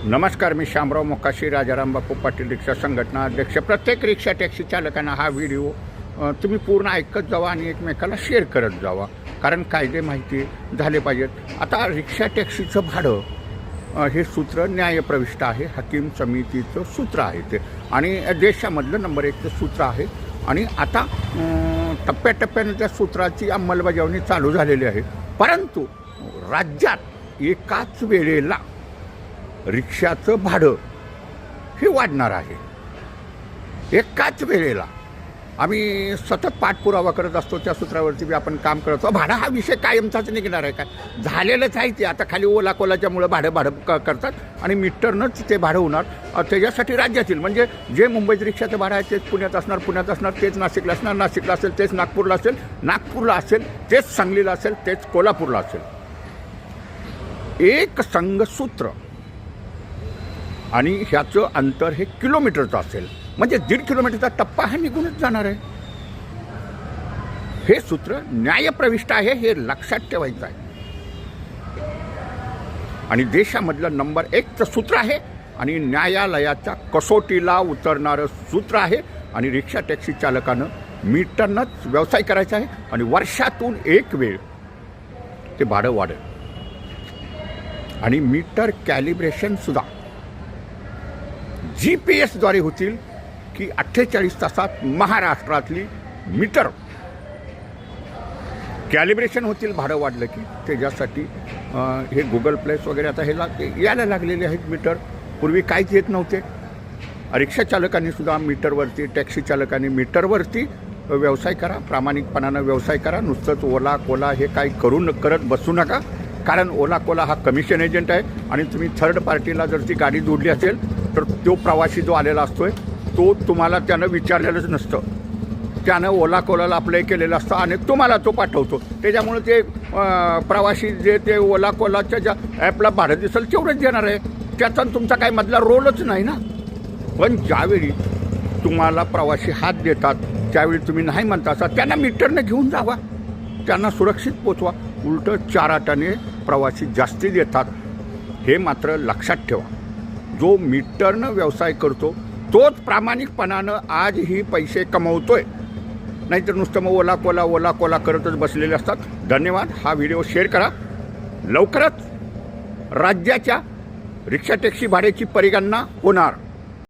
नमस्कार, मी शामराव मोकाशी, राजाराम बापू पाटील रिक्षा संघटना अध्यक्ष. प्रत्येक रिक्षा टॅक्सी चालकांना हा व्हिडिओ तुम्ही पूर्ण ऐकत जावा आणि एकमेकाला शेअर करत जावा, कारण कायदे माहिती झाले पाहिजेत. आता रिक्षा टॅक्सीचं भाडं हे सूत्र न्यायप्रविष्ट आहे, हाकीम समितीचं सूत्र आहे ते, आणि देशामधलं नंबर 1चं सूत्र आहे. आणि आता टप्प्याटप्प्यानं त्या सूत्राची अंमलबजावणी चालू झालेली आहे. परंतु राज्यात एकाच वेळेला रिक्षाचं भाडं हे वाढणार आहे. एकाच वेळेला आम्ही सतत पाठपुरावा करत असतो, त्या सूत्रावरती बी आपण काम करतो. भाडं हा विषय कायमचाच निघणार आहे काय, झालेलंच आहे ते. आता खाली ओला कोलाच्यामुळं भाडं करतात आणि मीटरनंच ते भाडं होणार. त्याच्यासाठी राज्यातील म्हणजे जे मुंबईत रिक्षाचं भाडं आहे तेच पुण्यात असणार, तेच नाशिकला असणार, नाशिकला असेल तेच नागपूरला असेल तेच सांगलीला असेल, तेच कोल्हापूरला असेल. एक संघ सूत्र आणि ह्याचं अंतर हे किलोमीटरचं असेल, म्हणजे 1.5 किलोमीटरचा टप्पा हा निघूनच जाणार आहे. हे सूत्र न्यायप्रविष्ट आहे, हे लक्षात ठेवायचं आहे. आणि देशामधलं नंबर 1चं सूत्र आहे आणि न्यायालयाच्या कसोटीला उतरणारं सूत्र आहे. आणि रिक्षा टॅक्सी चालकानं मीटरनंच व्यवसाय करायचा आहे आणि वर्षातून एक वेळ ते भाडं वाढेल. आणि मीटर कॅलिब्रेशनसुद्धा GPS द्वारे होतील की 48 तासात महाराष्ट्रातली मीटर कॅलिब्रेशन होतील. भाडं वाढलं की त्याच्यासाठी हे गुगल प्लेस वगैरे आता हे यायला लागलेले आहेत. मीटर पूर्वी काहीच येत नव्हते. रिक्षा चालकांनी सुद्धा मीटरवरती, टॅक्सी चालकांनी मीटरवरती व्यवसाय करा, प्रामाणिकपणानं व्यवसाय करा. नुसतंच ओला कोला हे काही करत बसू नका, कारण ओला कोला हा कमिशन एजंट आहे. आणि तुम्ही थर्ड पार्टीला जर ती गाडी जोडली असेल तर तो प्रवासी जो आलेला असतोय तो तुम्हाला त्यानं विचारलेलंच नसतं, त्यानं ओला कोलाला अप्लाय केलेलं असतं आणि तुम्हाला तो पाठवतो. त्याच्यामुळे ते प्रवासी जे ते ओला कोलाच्या ज्या ॲपला भाडं दिसेल तेवढंच देणार आहे. त्याचा तुमचा काही मधला रोलच नाही ना. पण ज्यावेळी तुम्हाला प्रवासी हात देतात त्यावेळी तुम्ही नाही म्हणता असा, त्यांना मीटरनं घेऊन जावा, त्यांना सुरक्षित पोचवा. उलटं 4 आटाने प्रवासी जास्ती देतात, हे मात्र लक्षात ठेवा. जो मीटरनं व्यवसाय करतो तोच प्रामाणिकपणानं आजही पैसे कमवतोय, नाहीतर नुसतं मग ओला कोला करतच बसलेले असतात. धन्यवाद. हा व्हिडिओ शेअर करा. लवकरच राज्याच्या रिक्षा टॅक्सी भाड्याची परिगणना होणार.